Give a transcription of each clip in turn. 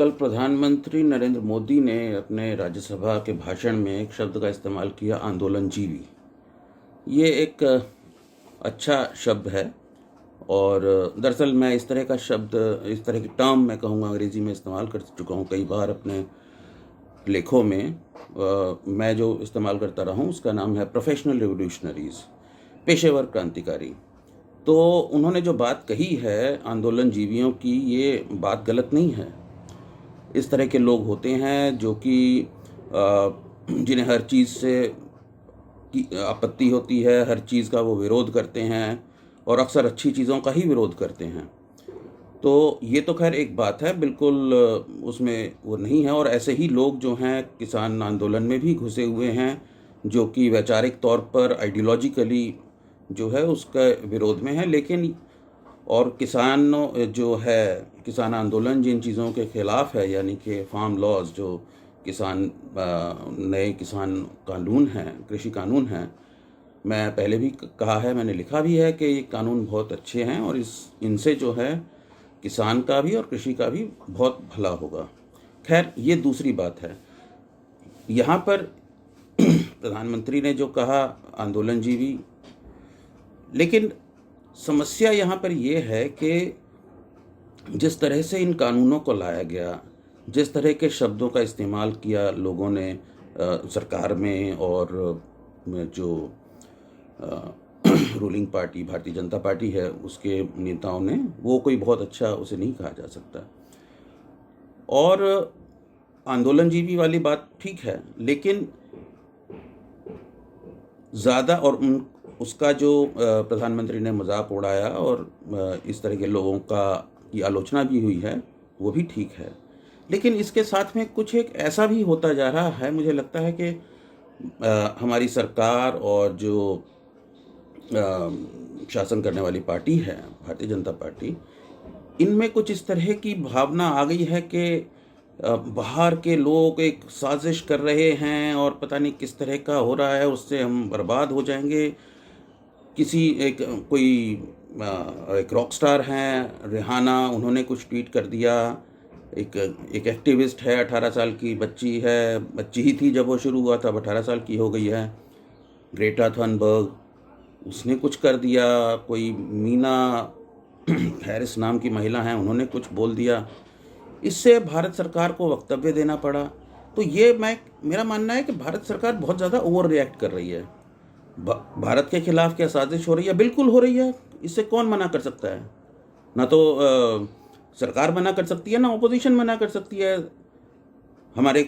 कल प्रधानमंत्री नरेंद्र मोदी ने अपने राज्यसभा के भाषण में एक शब्द का इस्तेमाल किया, आंदोलनजीवी। ये एक अच्छा शब्द है और दरअसल मैं इस तरह का शब्द, इस तरह की टर्म मैं कहूँगा अंग्रेज़ी में इस्तेमाल कर चुका हूँ कई बार अपने लेखों में। मैं जो इस्तेमाल करता रहा हूँ उसका नाम है प्रोफेशनल रिवोल्यूशनरीज़, पेशेवर क्रांतिकारी। तो उन्होंने जो बात कही है आंदोलनजीवियों की, ये बात गलत नहीं है। इस तरह के लोग होते हैं जो कि जिन्हें हर चीज़ से की आपत्ति होती है, हर चीज़ का वो विरोध करते हैं और अक्सर अच्छी चीज़ों का ही विरोध करते हैं। तो ये तो खैर एक बात है, बिल्कुल उसमें वो नहीं है। और ऐसे ही लोग जो हैं किसान आंदोलन में भी घुसे हुए हैं, जो कि वैचारिक तौर पर आइडियोलॉजिकली जो है उसका विरोध में है। लेकिन और किसान जो है, किसान आंदोलन जिन चीज़ों के ख़िलाफ़ है, यानी कि फार्म लॉज, जो किसान नए किसान कानून हैं, कृषि कानून हैं, मैं पहले भी कहा है, मैंने लिखा भी है कि ये कानून बहुत अच्छे हैं और इनसे जो है किसान का भी और कृषि का भी बहुत भला होगा। खैर ये दूसरी बात है। यहाँ पर प्रधानमंत्री ने जो कहा आंदोलनजीवी, लेकिन समस्या यहाँ पर ये है कि जिस तरह से इन कानूनों को लाया गया, जिस तरह के शब्दों का इस्तेमाल किया लोगों ने सरकार में, और जो ruling party Bharatiya Janata party है उसके नेताओं ने, वो कोई बहुत अच्छा उसे नहीं कहा जा सकता। और आंदोलनजीवी वाली बात ठीक है, लेकिन ज़्यादा और उसका जो प्रधानमंत्री ने मजाक उड़ाया और इस तरह के लोगों की आलोचना भी हुई है, वो भी ठीक है। लेकिन इसके साथ में कुछ एक ऐसा भी होता जा रहा है, मुझे लगता है कि हमारी सरकार और जो शासन करने वाली पार्टी है भारतीय जनता पार्टी, इनमें कुछ इस तरह की भावना आ गई है कि बाहर के लोग एक साजिश कर रहे हैं और पता नहीं किस तरह का हो रहा है, उससे हम बर्बाद हो जाएंगे। एक रॉक स्टार हैं रिहाना, उन्होंने कुछ ट्वीट कर दिया। एक एक्टिविस्ट है, 18 साल की बच्ची है, बच्ची ही थी जब वो शुरू हुआ था, अब 18 साल की हो गई है, ग्रेटा थनबर्ग, उसने कुछ कर दिया। कोई मीना हैरिस नाम की महिला हैं, उन्होंने कुछ बोल दिया। इससे भारत सरकार को वक्तव्य देना पड़ा। तो ये मेरा मानना है कि भारत सरकार बहुत ज़्यादा ओवर रिएक्ट कर रही है। भारत के खिलाफ क्या साजिश हो रही है? बिल्कुल हो रही है। इससे कौन मना कर सकता है? ना तो सरकार मना कर सकती है, ना ऑपोजिशन मना कर सकती है। हमारे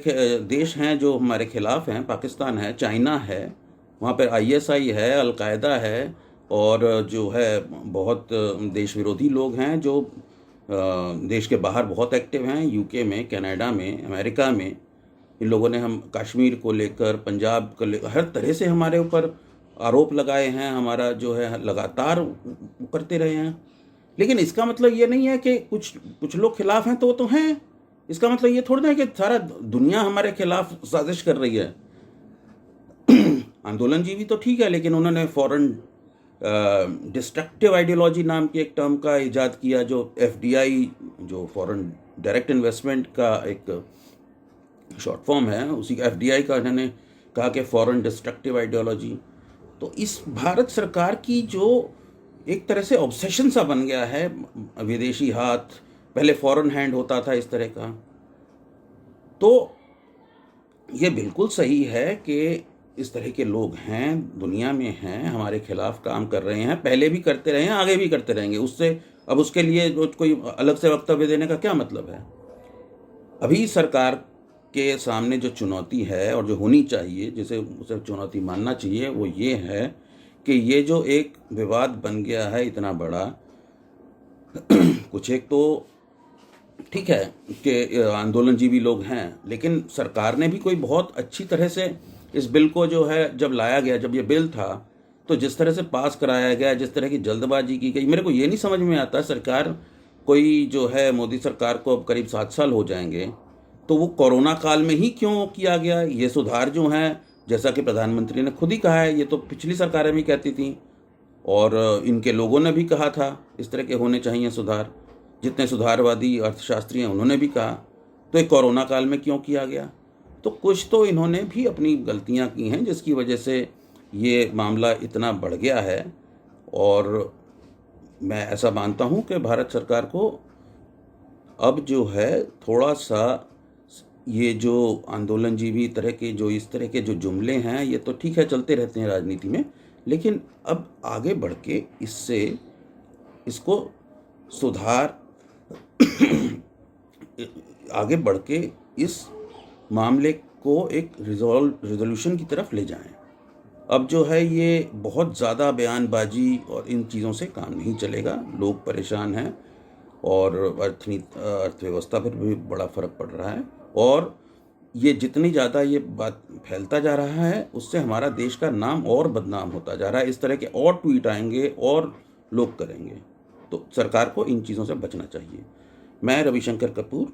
देश हैं जो हमारे खिलाफ हैं, पाकिस्तान है, चाइना है, वहाँ पर ISI है, अलकायदा है, और जो है बहुत देश विरोधी लोग हैं जो देश के बाहर बहुत एक्टिव हैं, UK में, कनाडा में, अमेरिका में। इन लोगों ने हम कश्मीर को लेकर, पंजाब को लेकर, हर तरह से हमारे ऊपर आरोप लगाए हैं, हमारा जो है लगातार करते रहे हैं। लेकिन इसका मतलब ये नहीं है कि कुछ लोग खिलाफ हैं तो वो तो हैं। इसका मतलब ये थोड़ा ना है कि सारा दुनिया हमारे खिलाफ साजिश कर रही है। आंदोलनजीवी तो ठीक है, लेकिन उन्होंने फॉरेन डिस्ट्रक्टिव आइडियोलॉजी नाम की एक टर्म का इजाद किया, जो FDI, जो फॉरेन डायरेक्ट इन्वेस्टमेंट का एक शॉर्ट फॉर्म है, उसी FDI का इन्होंने कहा कि फॉरेन डिस्ट्रक्टिव आइडियोलॉजी। तो इस भारत सरकार की जो एक तरह से ऑब्सेशन सा बन गया है, विदेशी हाथ, पहले फॉरेन हैंड होता था इस तरह का। तो ये बिल्कुल सही है कि इस तरह के लोग हैं, दुनिया में हैं, हमारे खिलाफ काम कर रहे हैं, पहले भी करते रहे हैं, आगे भी करते रहेंगे। अब उसके लिए कोई अलग से वक्तव्य देने का क्या मतलब है? अभी सरकार के सामने जो चुनौती है और जो होनी चाहिए, जिसे उसे चुनौती मानना चाहिए, वो ये है कि ये जो एक विवाद बन गया है इतना बड़ा, कुछ एक तो ठीक है कि आंदोलनजीवी लोग हैं, लेकिन सरकार ने भी कोई बहुत अच्छी तरह से इस बिल को जो है, जब लाया गया, जब ये बिल था, तो जिस तरह से पास कराया गया, जिस तरह की जल्दबाजी की गई, मेरे को ये नहीं समझ में आता। सरकार कोई जो है, मोदी सरकार को अब करीब 7 साल हो जाएंगे, तो वो कोरोना काल में ही क्यों किया गया? ये सुधार जो हैं, जैसा कि प्रधानमंत्री ने खुद ही कहा है, ये तो पिछली सरकारें भी कहती थी और इनके लोगों ने भी कहा था इस तरह के होने चाहिए सुधार। जितने सुधारवादी अर्थशास्त्री हैं उन्होंने भी कहा। तो ये कोरोना काल में क्यों किया गया? तो कुछ तो इन्होंने भी अपनी गलतियां की हैं जिसकी वजह से ये मामला इतना बढ़ गया है। और मैं ऐसा मानता हूं कि भारत सरकार को अब जो है थोड़ा सा ये जो आंदोलनजीवी तरह के जो इस तरह के जो जुमले हैं, ये तो ठीक है, चलते रहते हैं राजनीति में, लेकिन अब आगे बढ़ के इसको सुधार आगे बढ़ के इस मामले को एक रिजोल्यूशन की तरफ ले जाएं। अब जो है ये बहुत ज़्यादा बयानबाजी और इन चीज़ों से काम नहीं चलेगा। लोग परेशान हैं और अर्थव्यवस्था पर भी बड़ा फ़र्क पड़ रहा है। और ये जितनी ज़्यादा ये बात फैलता जा रहा है, उससे हमारा देश का नाम और बदनाम होता जा रहा है। इस तरह के और ट्वीट आएंगे और लोग करेंगे, तो सरकार को इन चीज़ों से बचना चाहिए। मैं रविशंकर कपूर,